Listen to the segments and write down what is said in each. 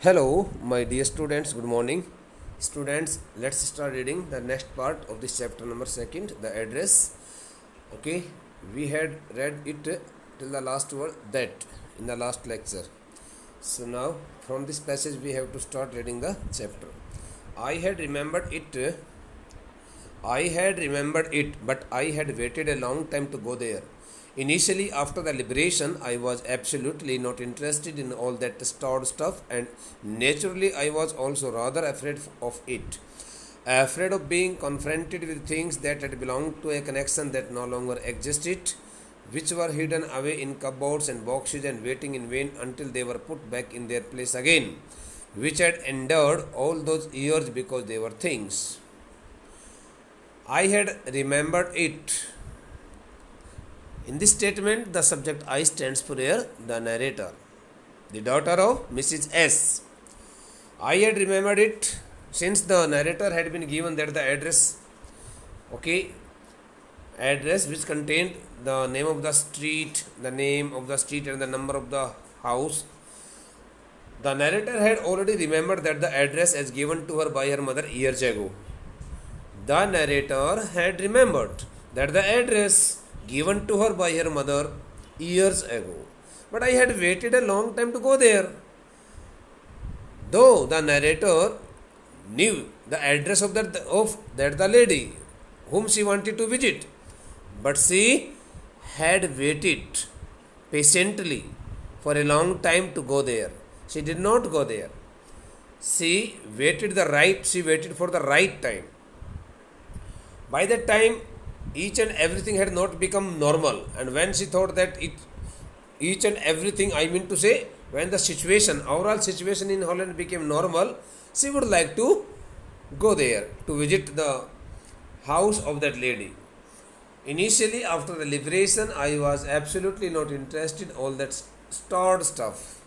Hello, my dear students. Good morning, students. Let's start reading the next part of this chapter number second, the address. Okay, we had read it till the last word that in the last lecture. So now, from this passage, we have to start reading the chapter. I had remembered it. I had remembered it, but I had waited a long time to go there. Initially, after the liberation, I was absolutely not interested in all that stored stuff, and naturally, I was also rather afraid of it. Afraid of being confronted with things that had belonged to a connection that no longer existed, which were hidden away in cupboards and boxes and waiting in vain until they were put back in their place again, which had endured all those years because they were things. I had remembered it. In this statement, the subject I stands for here, the narrator, the daughter of Mrs. S. I had remembered it since the narrator had been given that the address, address which contained the name of the street, and the number of the house. The narrator had already remembered that the address as given to her by her mother years ago. The narrator had remembered that the address given to her by her mother years ago. But I had waited a long time to go there. Though the narrator knew the address of that the lady whom she wanted to visit, but she had waited patiently for a long time to go there. She did not go there. She waited for the right time. By that time, each and everything had not become normal, and when she thought that each and everything, I mean to say, when the overall situation in Holland became normal, she would like to go there to visit the house of that lady. Initially, after the liberation, I was absolutely not interested in all that stored stuff.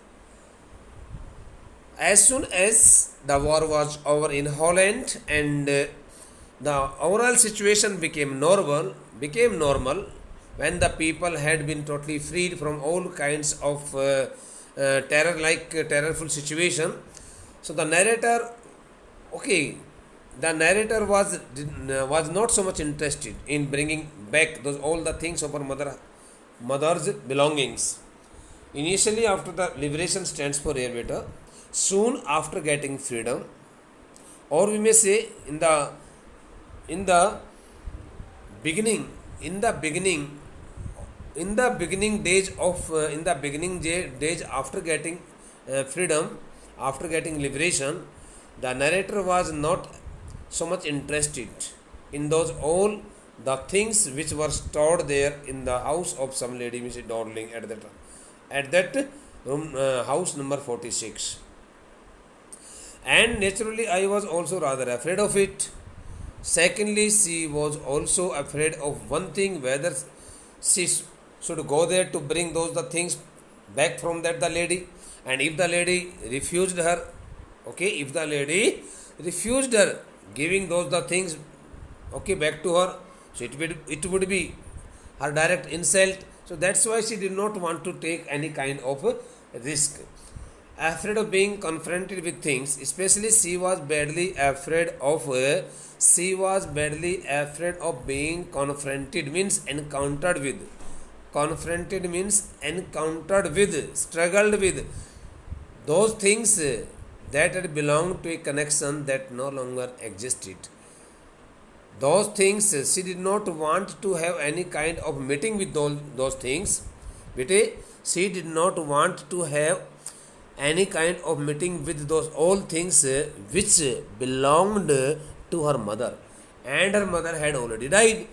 As soon as the war was over in Holland and the overall situation became normal when the people had been totally freed from all kinds of terrorful situation. So the narrator, was not so much interested in bringing back all the things of her mother's belongings. Initially, after the liberation stands for here, beta. Soon after getting freedom, or we may say in the beginning days after getting freedom, after getting liberation, the narrator was not so much interested in those all the things which were stored there in the house of some lady, Mrs. Dowling, at that room, house number 46. And naturally, I was also rather afraid of it. Secondly, she was also afraid of one thing, whether she should go there to bring the things back from the lady, and if the lady refused her, giving the things back to her, so it would be her direct insult. So that's why she did not want to take any kind of risk. Afraid of being confronted with things, especially she was badly afraid of being confronted means encountered with. Confronted means encountered with, struggled with those things that had belonged to a connection that no longer existed. Those things, she did not want to have any kind of meeting with those things. She did not want to have any kind of meeting with those all things which belonged to her mother, and her mother had already died.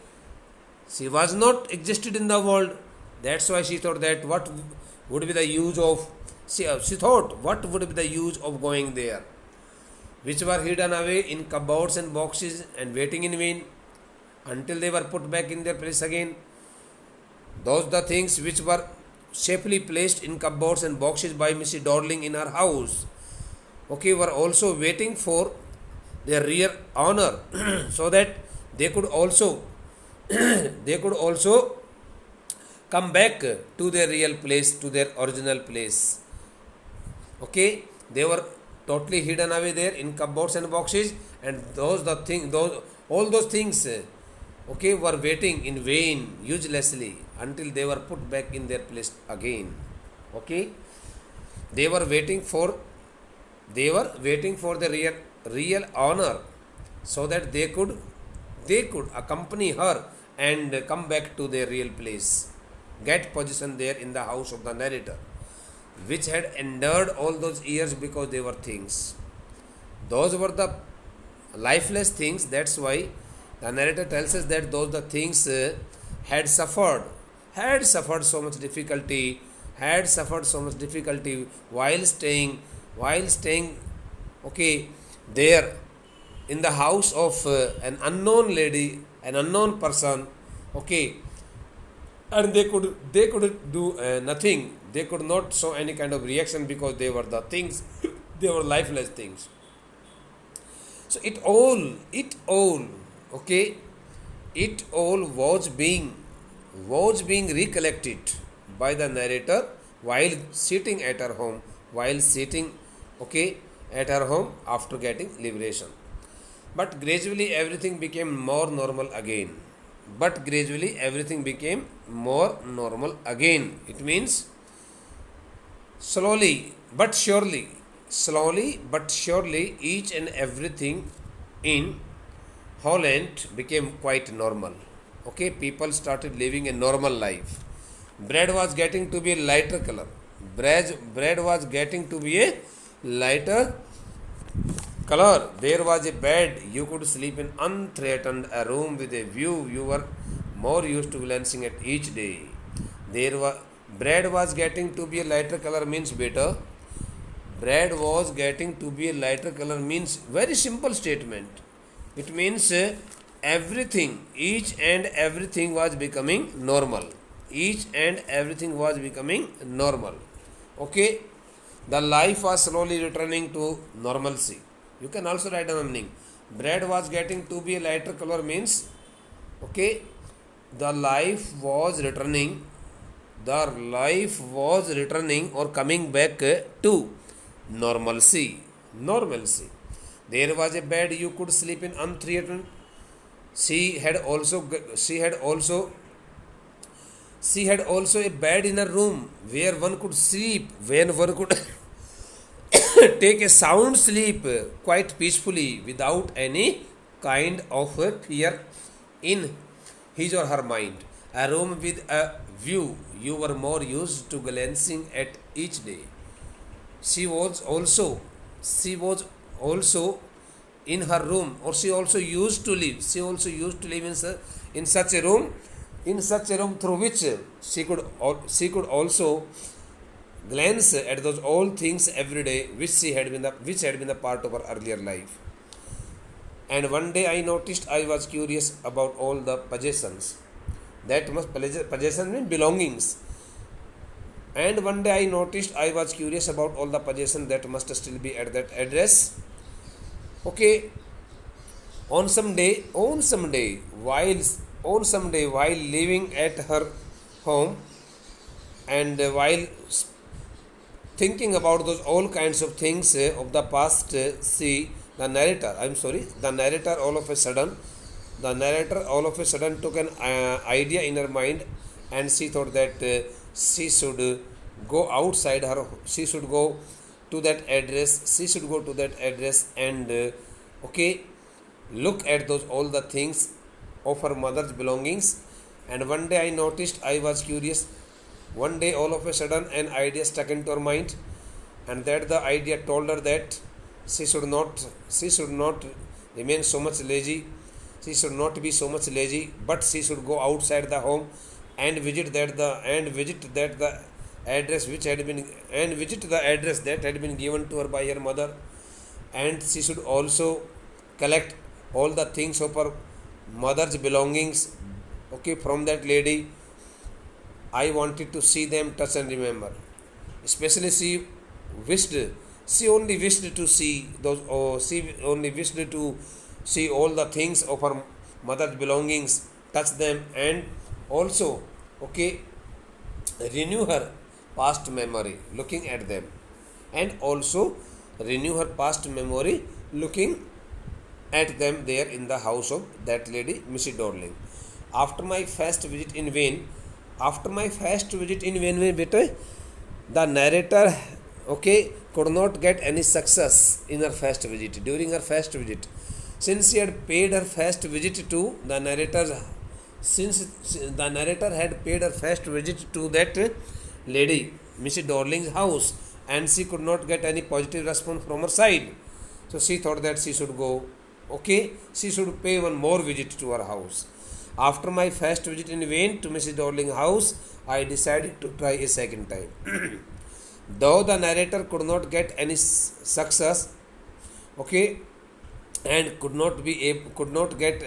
She was not existed in the world. That's why she thought that what would be the use of going there, which were hidden away in cupboards and boxes and waiting in vain until they were put back in their place again. Those the things which were safely placed in cupboards and boxes by Mrs. Dowling in her house, were also waiting for their real honor so that they could also come back to their real place, to their original place. They were totally hidden away there in cupboards and boxes, and all those things okay, were waiting in vain, uselessly, until they were put back in their place again. Okay, they were waiting for the real honor, so that they could accompany her and come back to their real place, get position there in the house of the narrator, which had endured all those years, because they were things. Those were the lifeless things. That's why the narrator tells us that those the things had suffered so much difficulty, while staying okay, there in the house of an unknown lady, an unknown person, okay, and they could do nothing. They could not show any kind of reaction, because they were the things, they were lifeless things. So okay, it all was being recollected by the narrator while sitting at her home, okay, at her home after getting liberation. But gradually everything became more normal again. It means slowly, each and everything in Holland became quite normal. Okay, people started living a normal life. Bread was getting to be a lighter color. Bread was getting to be a lighter color. There was a bed you could sleep in unthreatened, a room with a view you were more used to glancing at each day. Bread was getting to be a lighter color means better. Bread was getting to be a lighter color means very simple statement. It means each and everything was becoming normal. Okay, the life was slowly returning to normalcy. You can also write down the meaning. Bread was getting to be a lighter color means, okay, the life was returning or coming back to normalcy. There was a bed you could sleep in unthreatened. She had also a bed in a room where one could sleep, when one could take a sound sleep quite peacefully, without any kind of fear in his or her mind. A room with a view you were more used to glancing at each day. She was also in her room, or she also used to live in such a room, through which she could also glance at those old things every day, which had been the part of her earlier life. And one day I noticed I was curious about all the possessions. Possession means belongings. And one day I noticed I was curious about all the possessions that must still be at that address. Okay, on some day, while living at her home, and while thinking about those all kinds of things of the past, the narrator all of a sudden took an idea in her mind, and she thought that she should go outside her, she should go to that address and okay, look at those all the things of her mother's belongings. And one day I noticed I was curious. One day all of a sudden an idea stuck into her mind, and that the idea told her that she should not remain so much lazy. She should not be so much lazy, but she should go outside the home and visit the address that had been given to her by her mother. And she should also collect all the things of her mother's belongings, okay, from that lady. I wanted to see them, touch and remember. Especially she only wished to see all the things of her mother's belongings, touch them, and also, okay, renew her past memory looking at them, and also renew her past memory looking at them there in the house of that lady, Mrs. Dorling. After my first visit in vain, beta, the narrator, could not get any success in her first visit, during her first visit. Since she had paid her first visit to the narrator's, since the narrator had paid her first visit to that lady, Mrs. Dorling's house, and she could not get any positive response from her side. So she thought that she should go, she should pay one more visit to her house. After my first visit in vain to Mrs. Dorling's house, I decided to try a second time. Though the narrator could not get any success, and could not get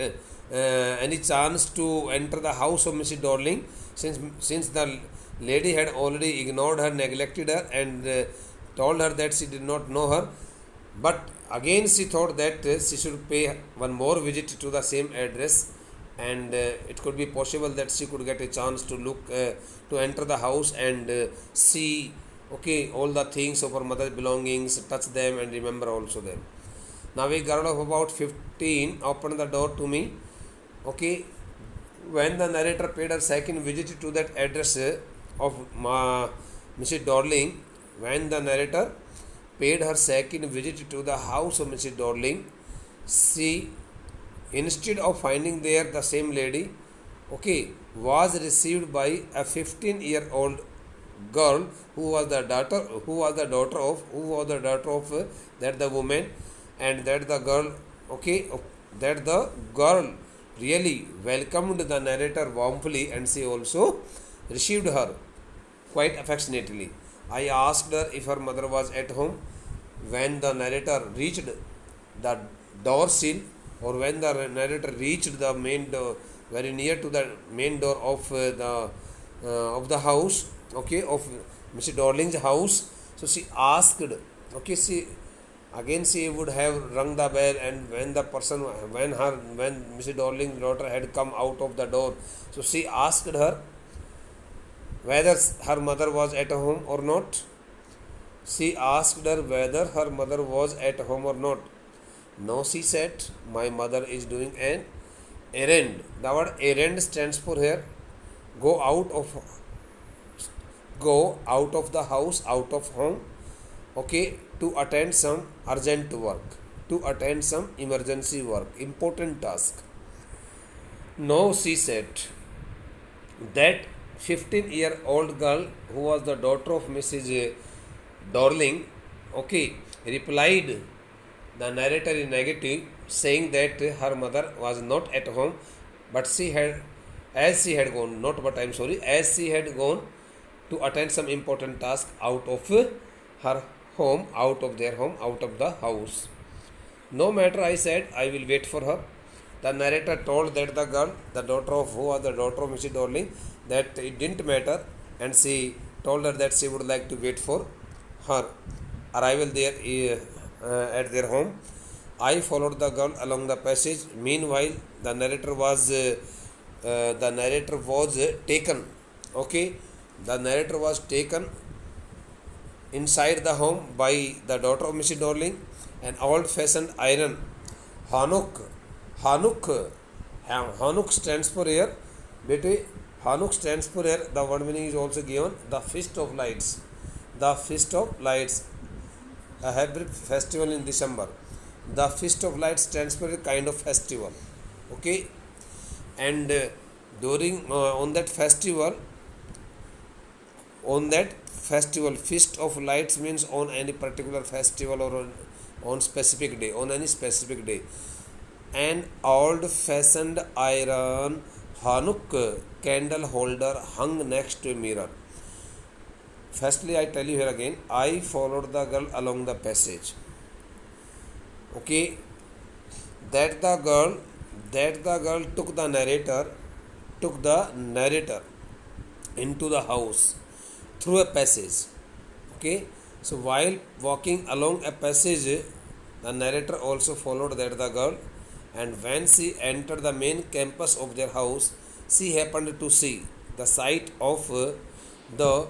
any chance to enter the house of Mrs. Dorling, since the lady had already ignored her, neglected her, and told her that she did not know her. But again she thought that she should pay one more visit to the same address, and it could be possible that she could get a chance to look to enter the house and see all the things of her mother's belongings, touch them and remember also them. Now a girl of about 15 opened the door to me. When the narrator paid her second visit to that address of Mrs. Dorling, when the narrator paid her second visit to the house of Mrs. Dorling, she, instead of finding there the same lady, was received by a 15-year-old girl who was the daughter of that the woman, and that the girl, that the girl really welcomed the narrator warmly, and she also received her quite affectionately. I asked her if her mother was at home. When the narrator reached the door sill, or when the narrator reached the main door, very near to the main door of the house, of Mrs. Dorling's house, so she asked, she would have rung the bell, and when Mrs. Dorling's daughter had come out of the door, so she asked her whether her mother was at home or not. She asked her whether her mother was at home or not. No, she said, my mother is doing an errand. The word errand stands for here, go out of the house, out of home, to attend some urgent work, to attend some emergency work, important task. No, she said, that 15-year-old girl who was the daughter of Mrs. Dorling, replied the narrator in negative, saying that her mother was not at home, but as she had gone to attend some important task out of her home, out of their home, out of the house. No matter, I said, I will wait for her. The narrator told that the girl, the daughter of Mrs. Dorling, that it didn't matter, and she told her that she would like to wait for her arrival there at their home. I followed the girl along the passage. Meanwhile, the narrator was taken. The narrator was taken inside the home by the daughter of Mrs. Dorling, an old-fashioned iron Hanuk. Hanuk stands for here. Hanuk stands for here. The word meaning is also given. The Feast of Lights. The Feast of Lights. A Hebrew festival in December. The Feast of Lights stands for a kind of festival. And during on that festival, Feast of Lights means on any particular festival or on specific day, on any specific day. An old-fashioned iron Hanuk candle holder hung next to a mirror. Firstly, I tell you here again, I followed the girl along the passage. That the girl took the narrator into the house through a passage. So while walking along a passage, the narrator also followed that the girl, and when she entered the main campus of their house, she happened to see the sight of the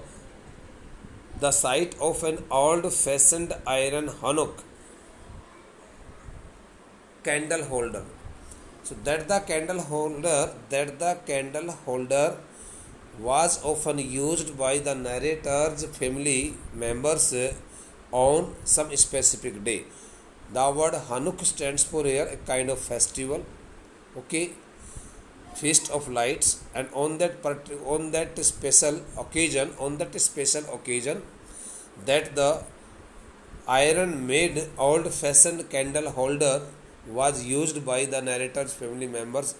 the sight of an old-fashioned iron Hanukkah candle holder. So that the candle holder was often used by the narrator's family members on some specific day. The word Hanukkah stands for here a kind of festival, okay, feast of lights, and on that special occasion, that the iron made old fashioned candle holder was used by the narrator's family members,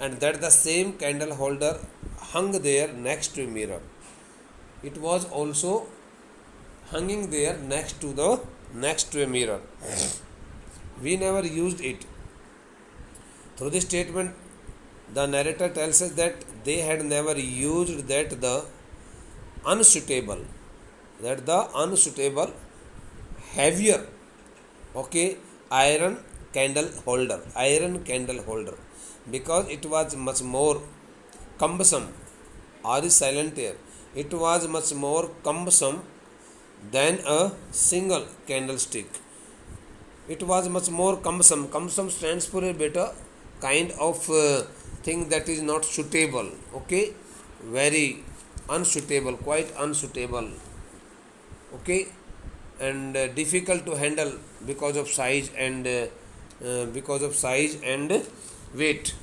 and that the same candle holder hung there next to a mirror. It was also hanging there next to a mirror. We never used it. Through this statement, the narrator tells us that they had never used the unsuitable, heavier, okay, iron candle holder, because it was much more cumbersome. R is silent here. It was much more cumbersome than a single candlestick. It was much more cumbersome. Cumbersome stands for a better kind of thing that is not suitable. Okay, very unsuitable, quite unsuitable. Okay, and difficult to handle because of size and weight.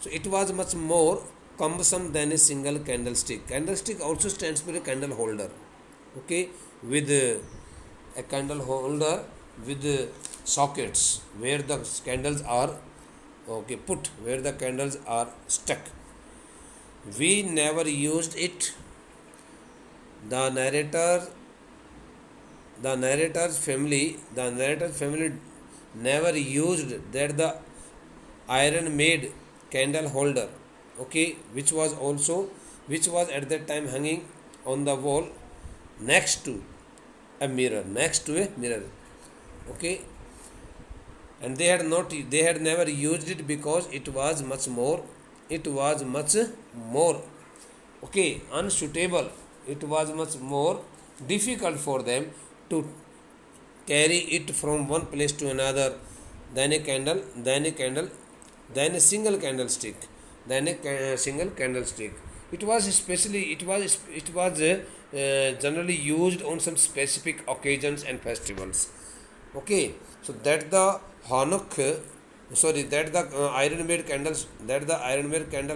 So it was much more cumbersome than a single candlestick. Candlestick also stands for a candle holder. Okay, with a candle holder with sockets where the candles are put, where the candles are stuck. We never used it. The narrator's family never used the iron made candle holder, okay, which was at that time hanging on the wall next to a mirror, okay, and they had never used it because it was much more okay, unsuitable. It was much more difficult for them to carry it from one place to another than a single candlestick. It was generally used on some specific occasions and festivals. Okay, so that the iron made candle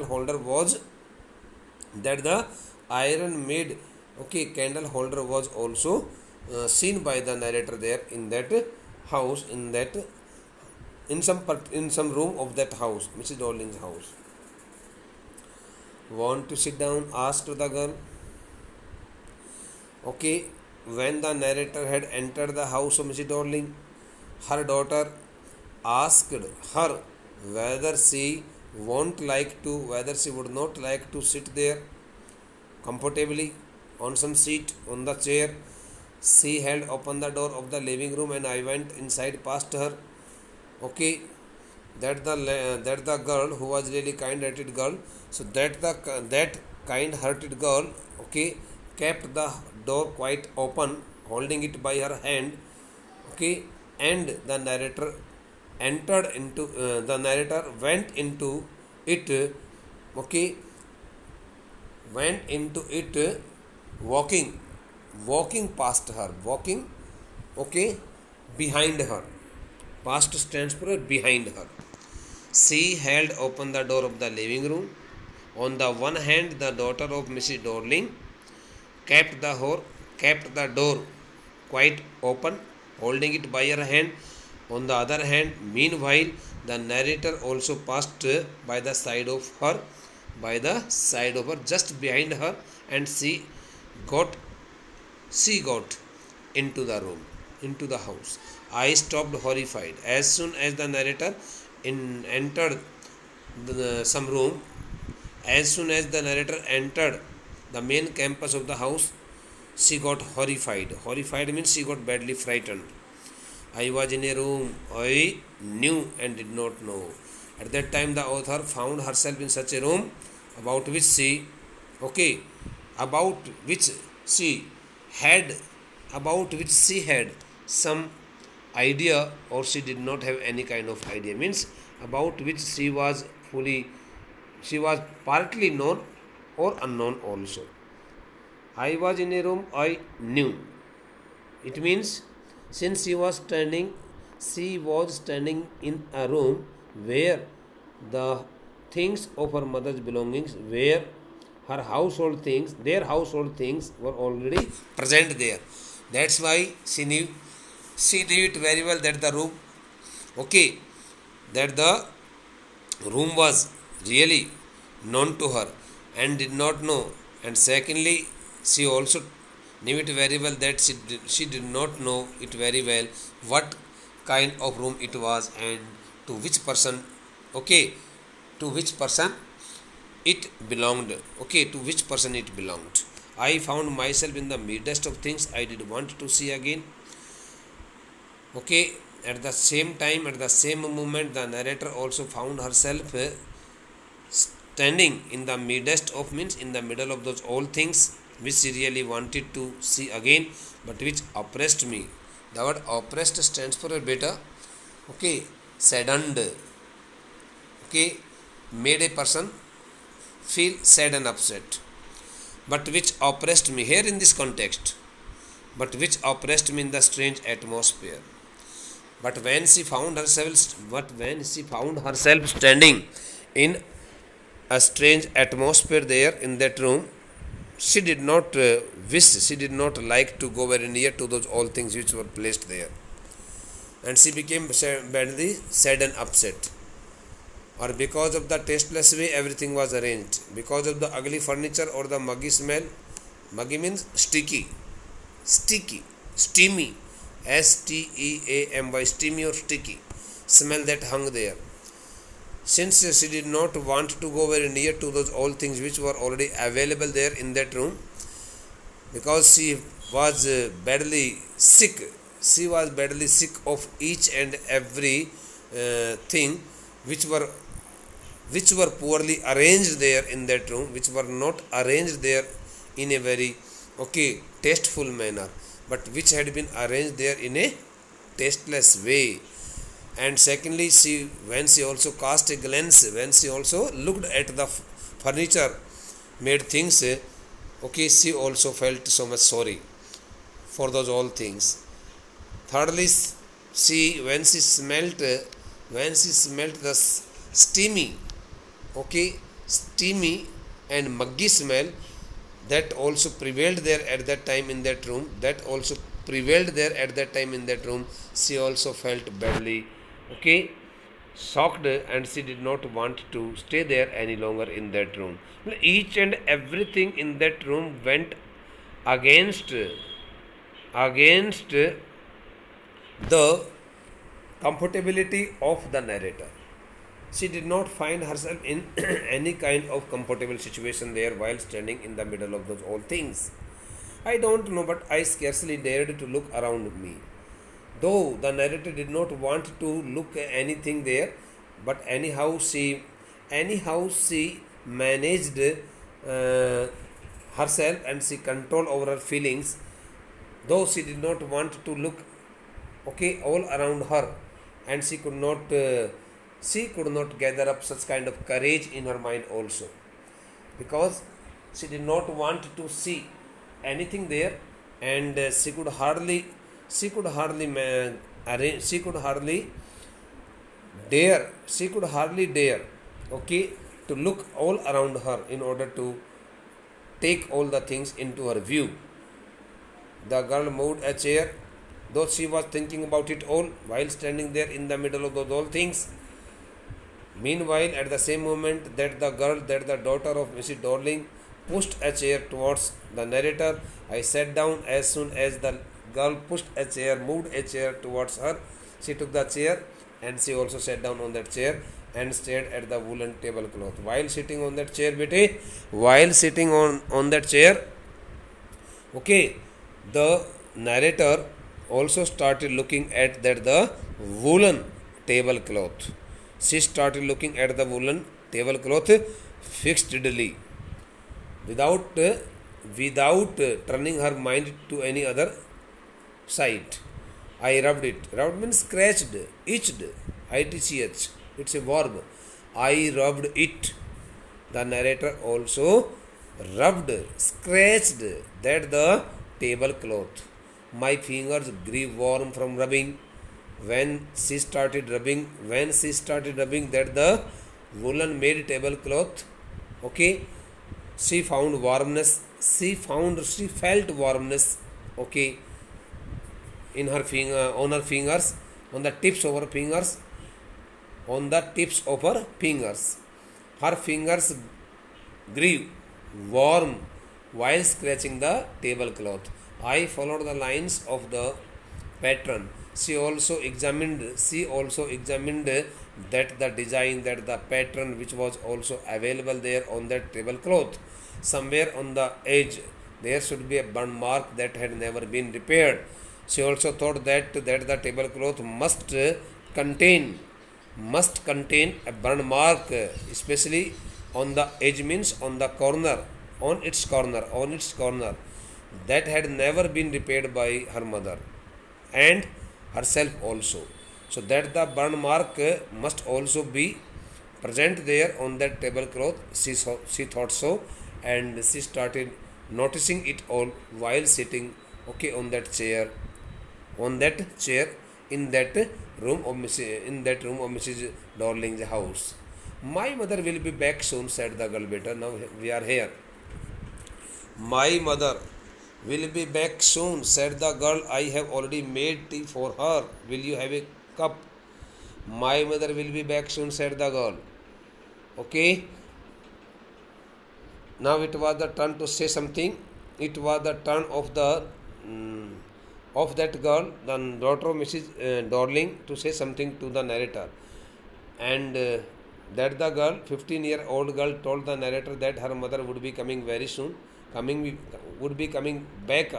holder was candle holder was also seen by the narrator there in that house, in some room of that house, Mrs. Dorling's house. Want to sit down? Asked the girl. Okay, when the narrator had entered the house of Mrs. Dorling, her daughter asked her whether she would not like to sit there comfortably on some seat on the chair. She held open the door of the living room and I went inside past her. Okay, that the girl who was really kind-hearted girl. So that kind-hearted girl, okay, kept the door quite open, holding it by her hand. Okay, and the narrator went into it. Okay, walking past her, behind her. Past stands for behind her. She held open the door of the living room. On the one hand, the daughter of Mrs. Dorling kept the door quite open, holding it by her hand. On the other hand, meanwhile, the narrator also passed by the side of her, just behind her, and she got into the house. I stopped horrified. As soon as the narrator entered some room, as soon as the narrator entered the main campus of the house, she got horrified. Horrified means she got badly frightened. I was in a room I knew and did not know. At that time, the author found herself in such a room about which she, about which she had some idea, or she did not have any kind of idea, means about which she was partly known or unknown also. I was in a room I knew. It means since she was standing in a room where the things of her mother's belongings, where her their household things were already present there. That's why she knew it very well that the room, okay, that the room was really known to her and did not know. And secondly, she also knew it very well that she did not know it very well what kind of room it was and to which person, okay, to which person it belonged, okay, to which person it belonged. I found myself in the midst of things I did want to see again. Okay, at the same time, at the same moment, the narrator also found herself standing in the midst of, means in the middle of those old things which she really wanted to see again, but which oppressed me. The word oppressed stands for a beta, okay, saddened, okay, made a person feel sad and upset, but which oppressed me here in this context, but which oppressed me in the strange atmosphere. But when she found herself standing in a strange atmosphere there in that room, she did not she did not like to go very near to those all things which were placed there, and she became badly sad and upset. Or because of the tasteless way everything was arranged, because of the ugly furniture or the muggy smell. Muggy means sticky, steamy, steamy, steamy or sticky smell that hung there. Since she did not want to go very near to those old things which were already available there in that room, because she was badly sick, of each and every thing which were poorly arranged there in that room, which were not arranged there in a very, okay, tasteful manner, but which had been arranged there in a tasteless way. And secondly, when she also cast a glance, when she also looked at the furniture made things, okay, she also felt so much sorry for those all things. Thirdly, when she smelt the steamy, okay, steamy and muggy smell that also prevailed there at that time in that room, she also felt badly, okay, shocked, and she did not want to stay there any longer in that room. Each and everything in that room went against the comfortability of the narrator. She did not find herself in any kind of comfortable situation there while standing in the middle of those old things. I don't know, but I scarcely dared to look around me. Though the narrator did not want to look at anything there, but anyhow she managed herself, and she controlled over her feelings. Though she did not want to look, okay, all around her, and she could not gather up such kind of courage in her mind also, because she did not want to see anything there, and she could hardly dare, okay, to look all around her in order to take all the things into her view. The girl moved a chair, though she was thinking about it all while standing there in the middle of those all things. Meanwhile, at the same moment that the daughter of Mrs. Dorling pushed a chair towards the narrator, I sat down. As soon as the girl moved a chair towards her, she took the chair and she also sat down on that chair and stared at the woolen tablecloth. While sitting on that chair, okay, the narrator also started looking at the woolen tablecloth. She started looking at the woolen tablecloth fixedly, without without turning her mind to any other side. I rubbed it. Rubbed means scratched, itched, itch. It's a verb. I rubbed it. The narrator also rubbed, scratched that the tablecloth. My fingers grew warm from rubbing. When she started rubbing that the woolen made tablecloth, okay, she found warmness. She felt warmness, okay, in her finger, on her fingers, on the tips of her fingers, on the tips of her fingers. Her fingers grew warm while scratching the tablecloth. I followed the lines of the pattern. She also examined that the design, that the pattern which was also available there on that tablecloth. Somewhere on the edge there should be a burn mark that had never been repaired. She also thought that the tablecloth contain must contain a burn mark, especially on the edge means on the corner, on its corner, that had never been repaired by her mother and herself also. So that the burn mark must also be present there on that tablecloth. She thought so, and she started noticing it all while sitting, okay, on that chair in that Mrs. Darling's house. My mother will be back soon, said the girl. Better now we are here. My mother will be back soon, said the girl. I have already made tea for her. Will you have a cup? My mother will be back soon, said the girl. Okay. Now it was the turn to say something. It was the turn of that girl, the daughter of Mrs. Darling, to say something to the narrator. And that the girl, 15-year-old girl, told the narrator that her mother would be coming very soon, would be coming back,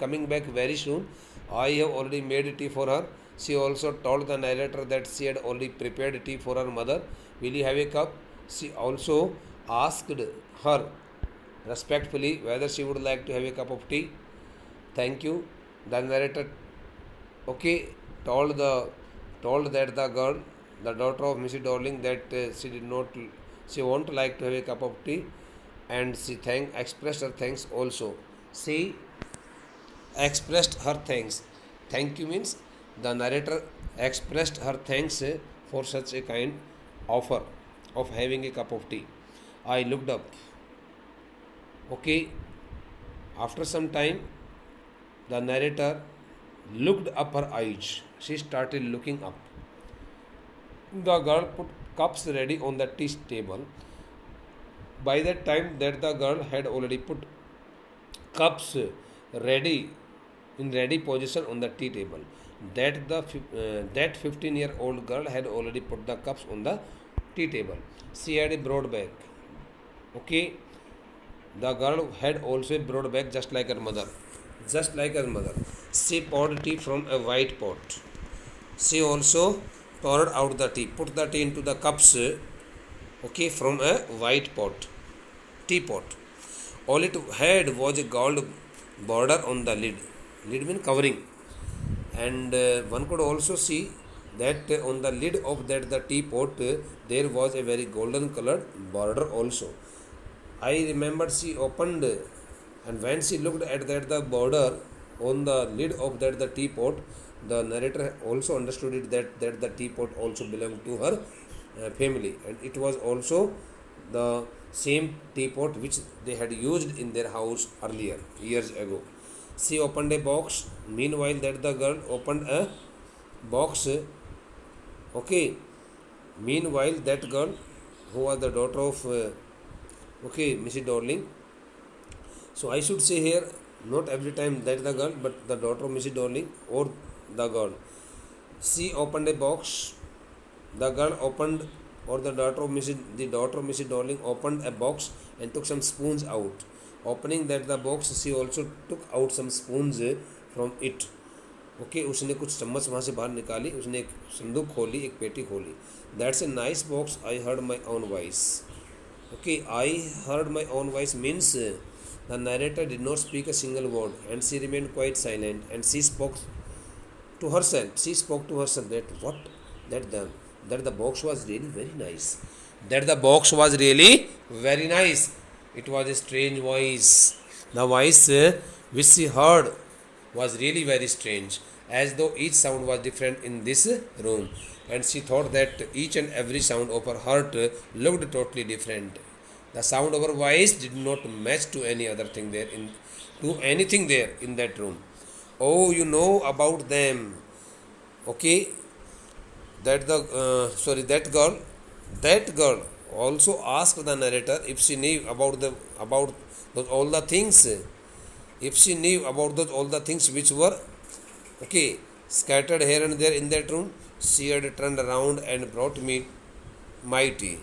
coming back very soon. I have already made tea for her. She also told the narrator that she had already prepared tea for her mother. Will you have a cup? She also asked her respectfully whether she would like to have a cup of tea. Thank you. The narrator, okay, told that the girl, the daughter of Mrs. Darling, that she won't like to have a cup of tea, and she expressed her thanks also. She expressed her thanks. Thank you means the narrator expressed her thanks for such a kind offer of having a cup of tea. I looked up. Okay, after some time, the narrator looked up her eyes. She started looking up. The girl put cups ready on the tea table. By that time, that the girl had already put cups ready in ready position on the tea table. That 15-year-old girl had already put the cups on the tea table. She had a broad back. Okay, the girl had also a broad back, just like her mother. Just like her mother. She poured tea from a white pot. She also poured out the tea, put the tea into the cups, okay, from a white pot, teapot. All it had was a gold border on the lid. Lid means covering. And one could also see that on the lid of the teapot there was a very golden colored border also. I remembered she opened, and when she looked at the border on the lid of the teapot, the narrator also understood it that the teapot also belonged to her family, and it was also the same teapot which they had used in their house earlier, years ago. She opened a box. Meanwhile, that the girl opened a box. Okay. Meanwhile, that girl, who was the daughter of Mrs. Darling. So I should say here, not every time that the girl, but the daughter of Mrs. Darling or the girl. She opened a box. The girl opened, or the daughter of Mrs. Darling opened a box and took some spoons out. Opening that the box, she also took out some spoons from it. Okay उसने कुछ चम्मच वहाँ से बाहर निकाली. उसने एक संदूक खोली, एक पेटी खोली. That's a nice box. I heard my own voice. Okay, I heard my own voice means the narrator did not speak a single word and she remained quite silent and she spoke to herself. She spoke to herself that what that the that the box was really very nice. That the box was really very nice. It was a strange voice. The voice which she heard was really very strange, as though each sound was different in this room, and she thought that each and every sound of her heart looked totally different. The sound of her voice did not match to any other thing there in to anything there in that room. Oh, you know about them. Okay, that the that girl also asked the narrator if she knew about those all the things. If she knew about those all the things which were okay scattered here and there in that room, she had turned around and brought me my tea.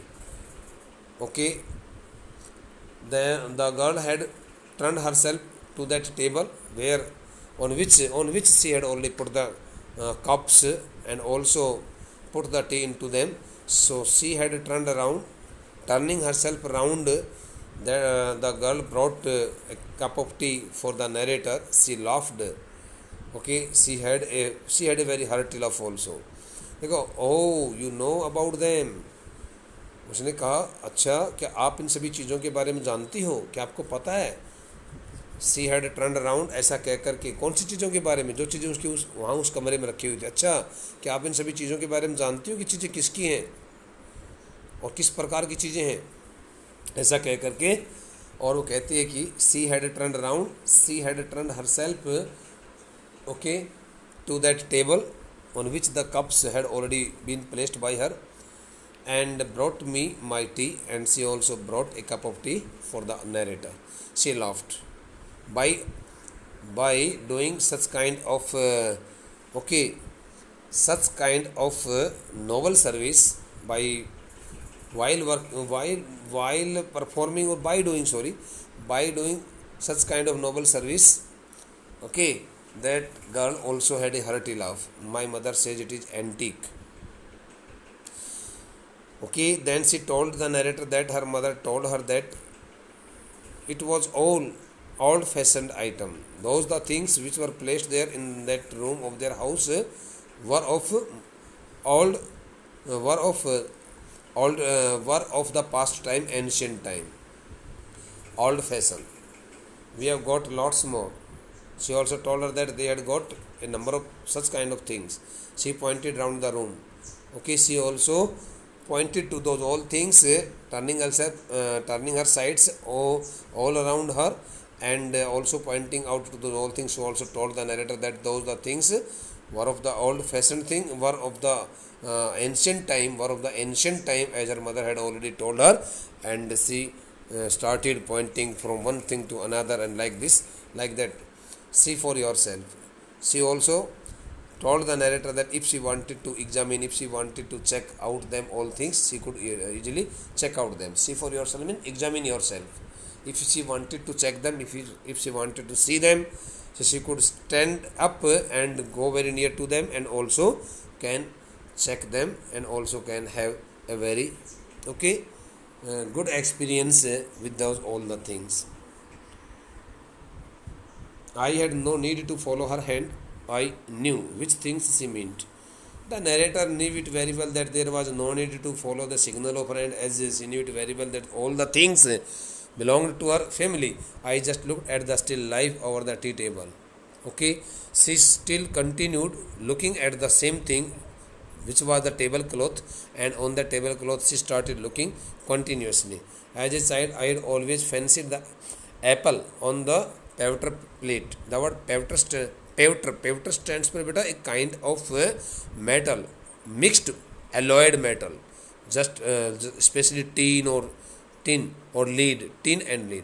Okay, the girl had turned herself to that table where on which she had already put the cups and also put the tea into them. So she had turned around, turning herself around. The girl brought a cup of tea for the narrator. She laughed. Okay, she had a very hearty laugh also. देखो, oh, you know about them. उसने कहा अच्छा क्या आप इन सभी चीज़ों के बारे में जानती हो, क्या आपको पता है. सी हैड टर्न अराउंड, ऐसा कह कर के कौन सी चीज़ों के बारे में, जो चीज़ें उसकी वहाँ उस कमरे में रखी हुई थी. अच्छा क्या आप इन सभी चीज़ों के बारे में जानती हो कि चीज़ें किसकी हैं और किस प्रकार की चीज़ें हैं, ऐसा कह कर के. और वो कहती है कि she had turned around, she had turned herself okay to that table on which the cups had already been placed by her and brought me my tea, and she also brought a cup of tea for the narrator. She laughed. By doing such kind of such kind of noble service, by while performing, or by doing such kind of noble service, okay, that girl also had a hearty laugh. My mother says it is antique. Okay, then she told the narrator that her mother told her that it was all old fashioned item. Those the things which were placed there in that room of their house were of old were of the past time, ancient time, old fashion. We have got lots more. She also told her that they had got a number of such kind of things. She pointed round the room. Okay, she also pointed to those all things, turning her sides all around her, and also pointing out to those all things. She also told the narrator that those the things were of the old-fashioned thing, were of the ancient time, as her mother had already told her, and she started pointing from one thing to another, and like this, like that. See for yourself. She also told the narrator that if she wanted to examine, if she wanted to check out them all things, she could easily check out them. See for yourself means examine yourself. If she wanted to check them, if she wanted to see them, so she could stand up and go very near to them, and also can check them, and also can have a very good experience with those all the things. I had no need to follow her hand. I knew which things she meant. The narrator knew it very well that there was no need to follow the signal of her hand, as she knew it very well that all the things belonged to her family. I just looked at the still life over the tea table. Okay, she still continued looking at the same thing, which was the tablecloth, and on the tablecloth she started looking continuously. As a child, I had always fancied the apple on the pewter plate. The word pewter stands for beta a kind of metal, mixed alloyed metal, just especially tin or lead, tin and lead.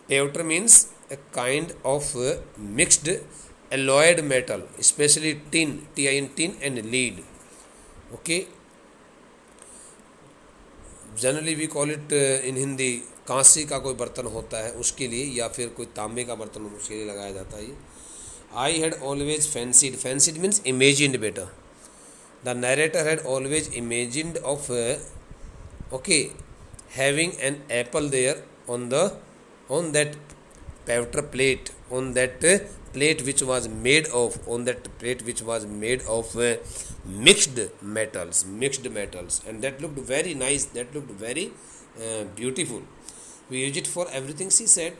Pewter means a kind of mixed alloyed metal, especially tin, tin and lead. Okay, generally we call it in Hindi, कांसी का कोई बर्तन होता है उसके लिए, या फिर कोई तांबे का बर्तन उसके लिए लगाया जाता है. I had always fancied means imagined बेटा. The narrator had always imagined of having an apple there on that pewter plate, on that plate which was made of, mixed metals, and that looked very nice, that looked very beautiful. We use it for everything, she said.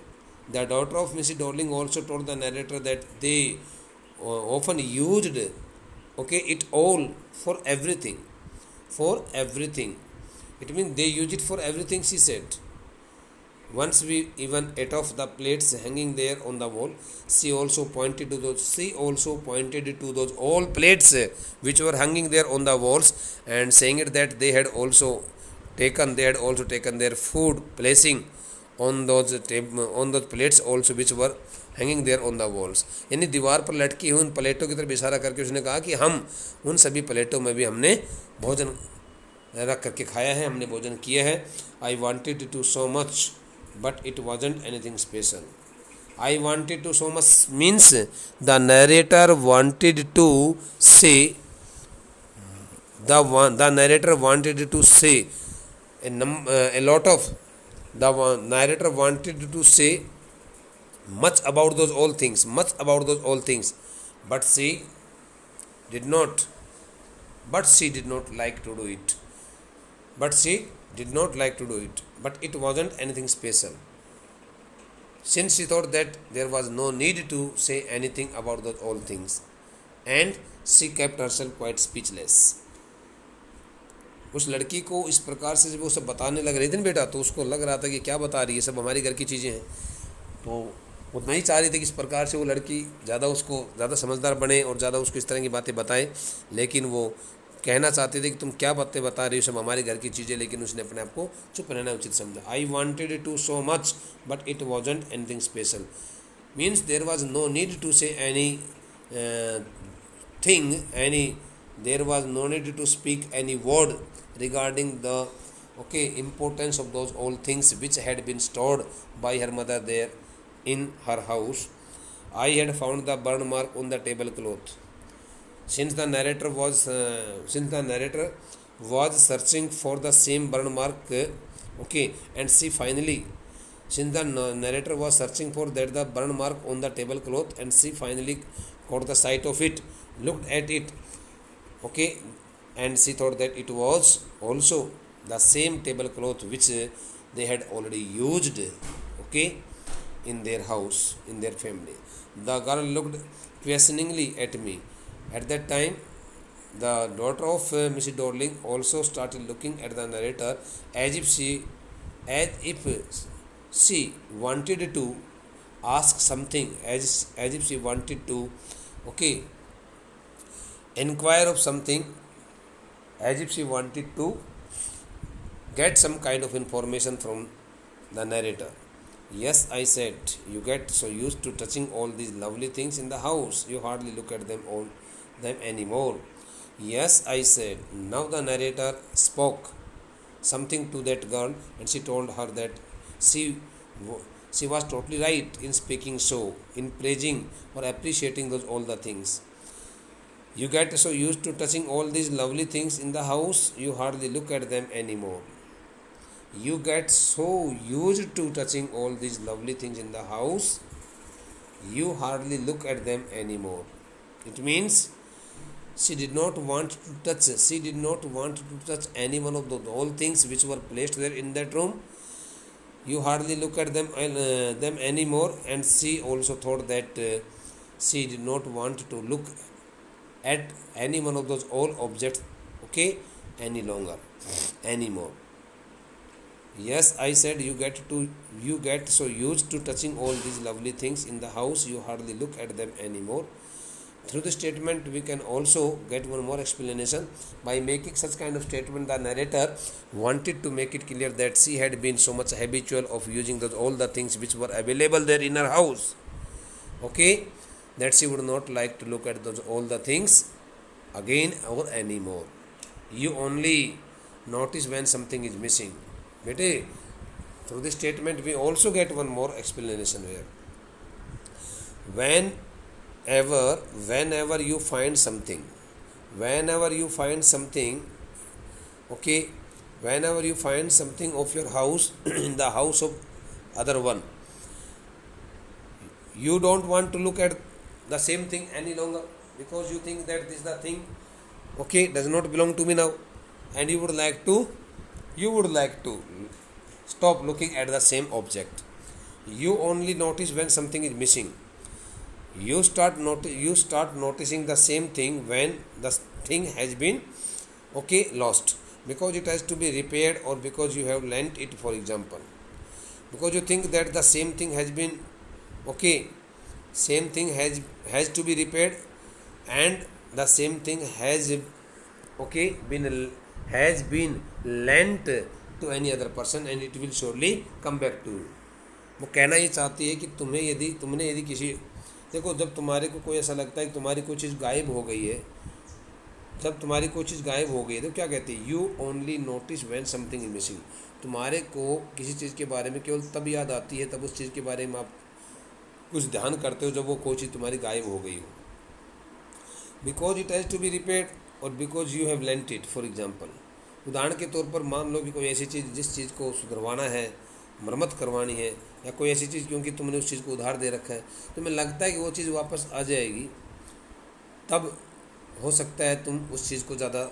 The daughter of Mrs. Darling also told the narrator that they often used, it all for everything. For everything. It means they use it for everything, she said. Once we even ate off the plates hanging there on the wall, she also pointed to those all plates which were hanging there on the walls, and saying it that they had also taken their food, placing on those plates also which were hanging there on the walls. यानी दीवार पर लटकी हुई उन प्लेटों की तरफ इशारा करके उसने कहा कि हम उन सभी प्लेटों में भी हमने भोजन रख करके खाया है, हमने भोजन किया है. I wanted to so much but it wasn't anything special. I wanted to so much means the narrator wanted to say, the narrator wanted to say a lot of, the narrator wanted to say much about those all things, but she did not like to do it. But it wasn't anything special. Since she thought that there was no need to say anything about those all things, and she kept herself quite speechless. उस लड़की को इस प्रकार से जब वो सब बताने लग रही थी ना बेटा, तो उसको लग रहा था कि क्या बता रही है, सब हमारी घर की चीज़ें हैं. तो वो नहीं चाह रही थी कि इस प्रकार से वो लड़की ज़्यादा समझदार बने और ज़्यादा उसको इस तरह की बातें बताए, लेकिन वो कहना चाहते थे कि तुम क्या बातें बता रही हो, सब हमारे घर की चीज़ें. लेकिन उसने अपने आप को चुप रहना उचित समझा. I wanted to so much but it wasn't anything special means there was no need to say there was no need to speak any word regarding the importance of those old things which had been stored by her mother there in her house. I had found the burn mark on the tablecloth. Since the narrator was searching for the same burn mark, and she finally, since the narrator was searching for the burn mark on the tablecloth, and she finally caught the sight of it, looked at it, and she thought that it was also the same tablecloth which they had already used, in their house, in their family. The girl looked questioningly at me. At that time, the daughter of Mrs. Darling also started looking at the narrator as if she wanted to ask something, as if she wanted to inquire of something, as if she wanted to get some kind of information from the narrator. Yes, I said, you get so used to touching all these lovely things in the house, you hardly look at them anymore. Yes, I said. Now the narrator spoke something to that girl, and she told her that she was totally right in speaking so, in praising or appreciating those all the things. You get so used to touching all these lovely things in the house, you hardly look at them anymore. You get so used to touching all these lovely things in the house, you hardly look at them anymore. It means she did not want to touch any one of those all things which were placed there in that room. You hardly look at them anymore, and she also thought that she did not want to look at any one of those all objects anymore. Yes, I said, you get so used to touching all these lovely things in the house, you hardly look at them anymore. Through the statement, we can also get one more explanation. By making such kind of statement, the narrator wanted to make it clear that she had been so much habitual of using all the things which were available there in her house, that she would not like to look at all the things again or anymore. You only notice when something is missing. Bete, through this statement, we also get one more explanation here. Whenever you find something, whenever you find something of your house in the house of other one, you don't want to look at the same thing any longer, because you think that this is the thing, okay, does not belong to me now, and you would like to stop looking at the same object. You only notice when something is missing. You start noticing the same thing when the thing has been, okay, lost, because it has to be repaired, or because you have lent it, for example, because you think that the same thing has been, okay, same thing has to be repaired, and the same thing has, okay, been lent to any other person, and it will surely come back to you. वो कहना ये चाहती है कि तुमने यदि किसी, देखो, जब तुम्हारे को कोई ऐसा लगता है कि तुम्हारी कोई चीज़ गायब हो गई है, जब तुम्हारी कोई चीज़ गायब हो गई है, तो क्या कहती है, you only notice when something is missing. तुम्हारे को किसी चीज़ के बारे में केवल तब याद आती है, तब उस चीज़ के बारे में आप कुछ ध्यान करते हो जब वो कोई चीज़ तुम्हारी गायब हो गई हो, because it has to be repaired, और because you have lent it. For example, उदाहरण के तौर पर मान लो कि कोई ऐसी चीज़, जिस चीज़ को सुधरवाना है, मरम्मत करवानी है, या कोई ऐसी चीज़ क्योंकि तुमने उस चीज़ को उधार दे रखा है, तुम्हें लगता है कि वो चीज़ वापस आ जाएगी, तब हो सकता है तुम उस चीज़ को ज़्यादा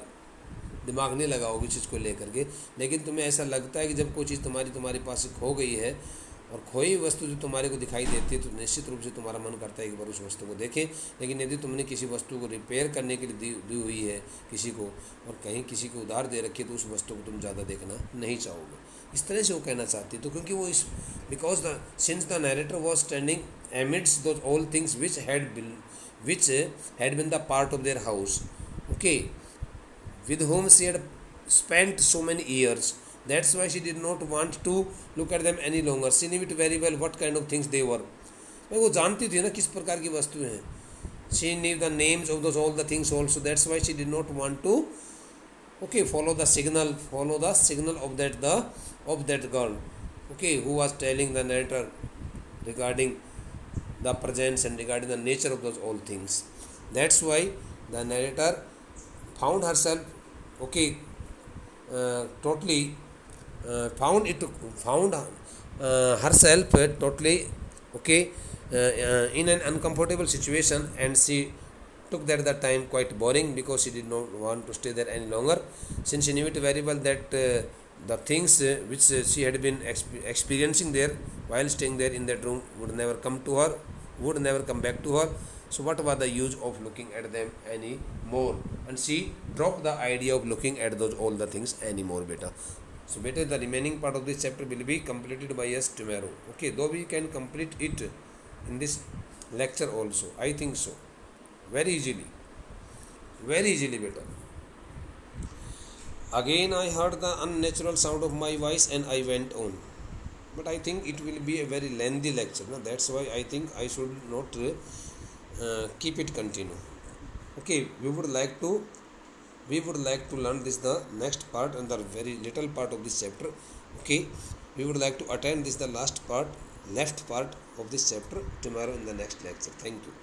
दिमाग नहीं लगाओगे चीज़ को लेकर के। लेकिन तुम्हें ऐसा लगता है कि जब कोई चीज़ तुम्हारे पास खो गई है, और खोई वस्तु जो तुम्हारे को दिखाई देती है, तो निश्चित रूप से तुम्हारा मन करता है कि बार उस वस्तु को देखें। लेकिन यदि तुमने किसी वस्तु को रिपेयर करने के लिए दी हुई है किसी को, और कहीं किसी को उधार दे रखी है, तो उस वस्तु को तुम ज़्यादा देखना नहीं चाहोगे। इस तरह से वो कहना चाहती है। तो क्योंकि वो इस because since the narrator was standing amidst those all things which had been the part of their house, okay, with whom she had spent so many years. That's why she did not want to look at them any longer. She knew it very well what kind of things they were. वो जानती थी ना किस प्रकार की वस्तुएं हैं. She knew the names of those all the things also. That's why she did not want to, okay, follow the signal of that girl, okay, who was telling the narrator regarding the presence and regarding the nature of those all things. That's why the narrator found herself, okay, found herself totally, okay, in an uncomfortable situation, and she took that at the time quite boring, because she did not want to stay there any longer, since she knew it very well that the things which she had been experiencing there while staying there in that room would never come back to her. So what was the use of looking at them anymore? And she dropped the idea of looking at those all the things anymore, beta. So beta, the remaining part of this chapter will be completed by us tomorrow. Okay, though we can complete it in this lecture also, I think so. Very easily, beta. Again I heard the unnatural sound of my voice and I went on. But I think it will be a very lengthy lecture. No? That's why I think I should not keep it continue. Okay, we would like to learn this the next part and the very little part of this chapter. Okay, we would like to attend this the left part of this chapter tomorrow in the next lecture. Thank you.